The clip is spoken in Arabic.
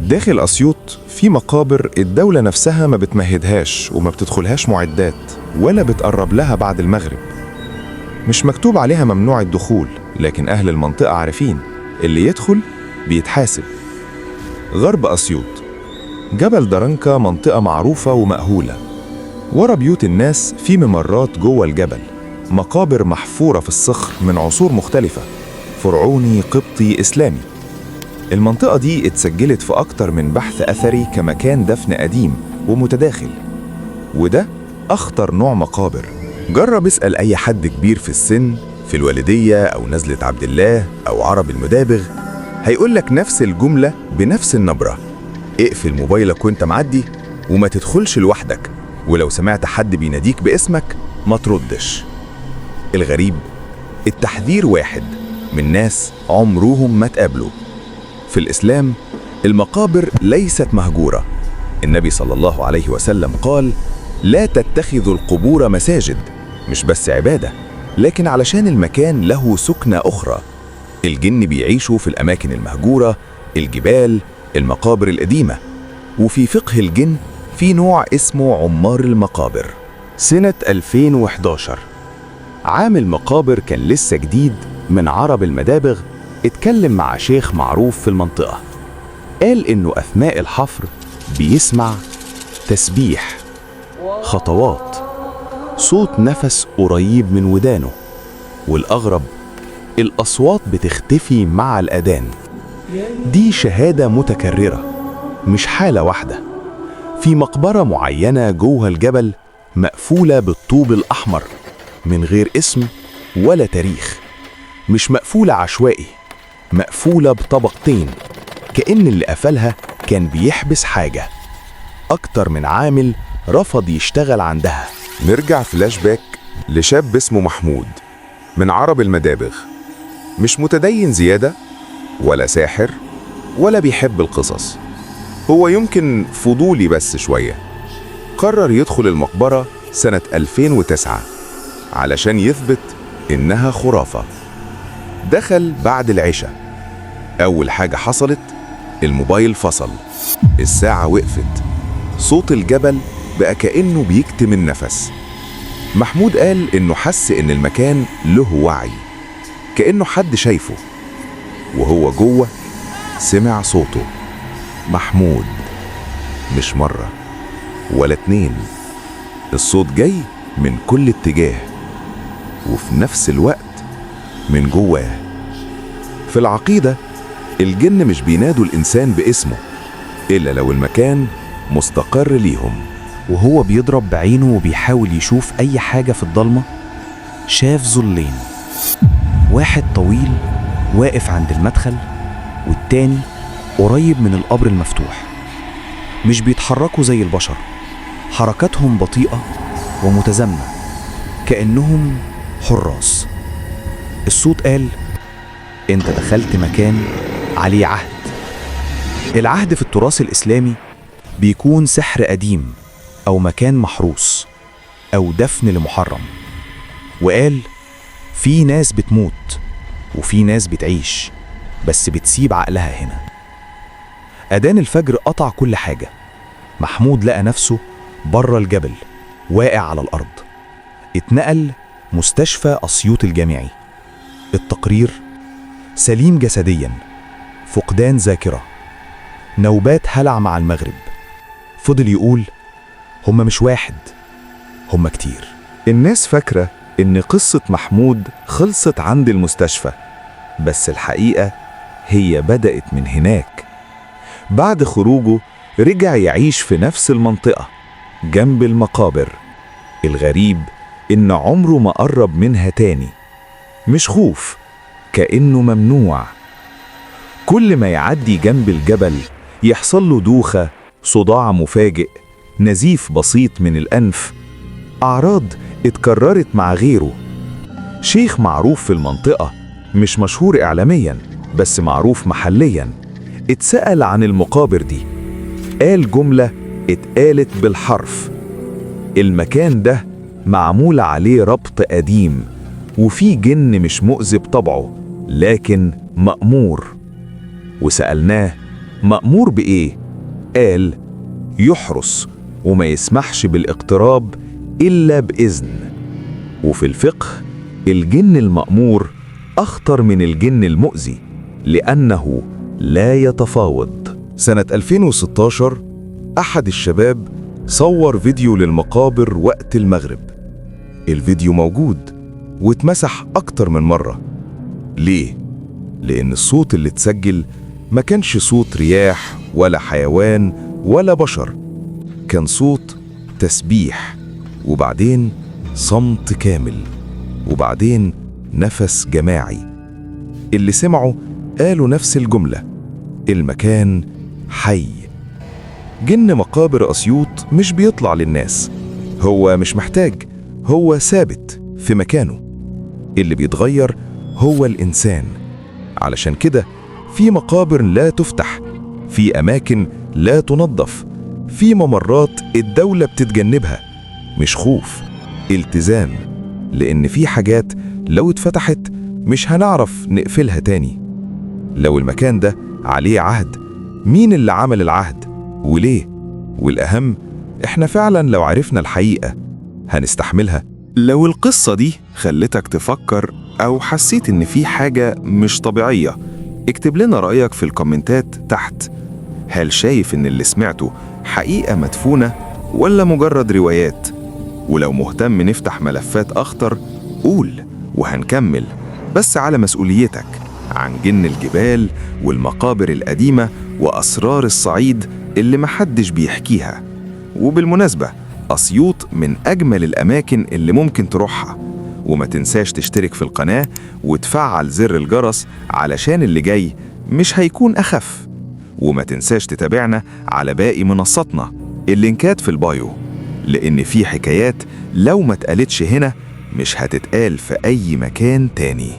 داخل أسيوط في مقابر الدولة نفسها ما بتمهدهاش وما بتدخلهاش معدات ولا بتقرب لها بعد المغرب. مش مكتوب عليها ممنوع الدخول، لكن أهل المنطقة عارفين اللي يدخل بيتحاسب. غرب أسيوط، جبل درنكة منطقة معروفة ومأهولة. ورا بيوت الناس في ممرات جوه الجبل، مقابر محفورة في الصخر من عصور مختلفة، فرعوني، قبطي، إسلامي. المنطقة دي اتسجلت في أكتر من بحث أثري كمكان دفن قديم ومتداخل، وده أخطر نوع مقابر. جرب اسأل أي حد كبير في السن في الوالدية أو نزلة عبد الله أو عرب المدابغ، هيقولك نفس الجملة بنفس النبرة: اقفل موبايلك وانت معدي وما تدخلش لوحدك، ولو سمعت حد بيناديك باسمك ما تردش. الغريب، التحذير واحد من ناس عمرهم ما تقابلوا. في الإسلام المقابر ليست مهجورة. النبي صلى الله عليه وسلم قال: لا تتخذوا القبور مساجد، مش بس عبادة، لكن علشان المكان له سكنة أخرى. الجن بيعيشوا في الأماكن المهجورة، الجبال، المقابر القديمة. وفي فقه الجن في نوع اسمه عمار المقابر. سنة 2011 عامل مقابر كان لسه جديد من عرب المدابغ اتكلم مع شيخ معروف في المنطقة. قال إنه أثناء الحفر بيسمع تسبيح، خطوات، صوت نفس قريب من ودانه، والأغرب الأصوات بتختفي مع الأذان. دي شهادة متكررة، مش حالة واحدة. في مقبرة معينة جوه الجبل مقفولة بالطوب الأحمر من غير اسم ولا تاريخ. مش مقفولة عشوائي، مقفولة بطبقتين، كأن اللي قفلها كان بيحبس حاجة. أكتر من عامل رفض يشتغل عندها. نرجع فلاش باك لشاب اسمه محمود من عرب المدابغ، مش متدين زيادة ولا ساحر ولا بيحب القصص، هو يمكن فضولي بس شوية. قرر يدخل المقبرة سنة 2009 علشان يثبت إنها خرافة. دخل بعد العشاء. أول حاجة حصلت، الموبايل فصل، الساعة وقفت، صوت الجبل بقى كأنه بيكتم النفس. محمود قال إنه حس إن المكان له وعي، كأنه حد شايفه، وهو جوه سمع صوته: محمود. مش مرة ولا اتنين، الصوت جاي من كل اتجاه وفي نفس الوقت من جواه. في العقيدة الجن مش بينادوا الإنسان باسمه إلا لو المكان مستقر ليهم. وهو بيضرب بعينه وبيحاول يشوف أي حاجة في الضلمة، شاف ظلين، واحد طويل واقف عند المدخل، والتاني قريب من القبر المفتوح. مش بيتحركوا زي البشر، حركاتهم بطيئة ومتزامنة كأنهم حراس. الصوت قال: انت دخلت مكان عليه عهد. العهد في التراث الإسلامي بيكون سحر قديم أو مكان محروس أو دفن لمحرم. وقال: في ناس بتموت وفي ناس بتعيش، بس بتسيب عقلها هنا. أذان الفجر قطع كل حاجة. محمود لقى نفسه بره الجبل واقع على الأرض. اتنقل مستشفى أسيوط الجامعي. التقرير: سليم جسديا، فقدان ذاكرة، نوبات هلع مع المغرب. فضل يقول: هم مش واحد، هم كتير. الناس فاكرة إن قصة محمود خلصت عند المستشفى، بس الحقيقة هي بدأت من هناك. بعد خروجه رجع يعيش في نفس المنطقة جنب المقابر. الغريب إن عمره ما قرب منها تاني. مش خوف، كأنه ممنوع. كل ما يعدي جنب الجبل يحصل له دوخة، صداع مفاجئ، نزيف بسيط من الأنف، أعراض اتكررت مع غيره. شيخ معروف في المنطقة، مش مشهور إعلاميا بس معروف محليا، اتسأل عن المقابر دي، قال جملة اتقالت بالحرف: المكان ده معمول عليه ربط قديم، وفي جن مش مؤذي بطبعه لكن مأمور. وسألناه: مأمور بإيه؟ قال يحرس وما يسمحش بالاقتراب إلا بإذن. وفي الفقه الجن المأمور أخطر من الجن المؤذي لأنه لا يتفاوض. سنة 2016 أحد الشباب صور فيديو للمقابر وقت المغرب. الفيديو موجود واتمسح أكتر من مرة. ليه؟ لأن الصوت اللي اتسجل ما كانش صوت رياح ولا حيوان ولا بشر، كان صوت تسبيح، وبعدين صمت كامل، وبعدين نفس جماعي. اللي سمعوا قالوا نفس الجملة: المكان حي. جن مقابر أسيوط مش بيطلع للناس، هو مش محتاج، هو ثابت في مكانه. اللي بيتغير هو الإنسان. علشان كده في مقابر لا تفتح، في أماكن لا تنظف، في ممرات الدولة بتتجنبها، مش خوف، التزام، لأن في حاجات لو اتفتحت مش هنعرف نقفلها تاني. لو المكان ده عليه عهد، مين اللي عمل العهد وليه؟ والأهم، احنا فعلا لو عرفنا الحقيقة هنستحملها؟ لو القصة دي خلتك تفكر أو حسيت إن في حاجة مش طبيعية، اكتب لنا رأيك في الكومنتات تحت. هل شايف إن اللي سمعته حقيقة مدفونة ولا مجرد روايات؟ ولو مهتم نفتح ملفات أخطر قول وهنكمل، بس على مسؤوليتك، عن جن الجبال والمقابر القديمة وأسرار الصعيد اللي محدش بيحكيها. وبالمناسبة أسيوط من أجمل الأماكن اللي ممكن تروحها. وما تنساش تشترك في القناة وتفعل زر الجرس علشان اللي جاي مش هيكون أخف. وما تنساش تتابعنا على باقي منصاتنا، اللينكات في البايو، لأن في حكايات لو ما اتقالتش هنا مش هتتقال في أي مكان تاني.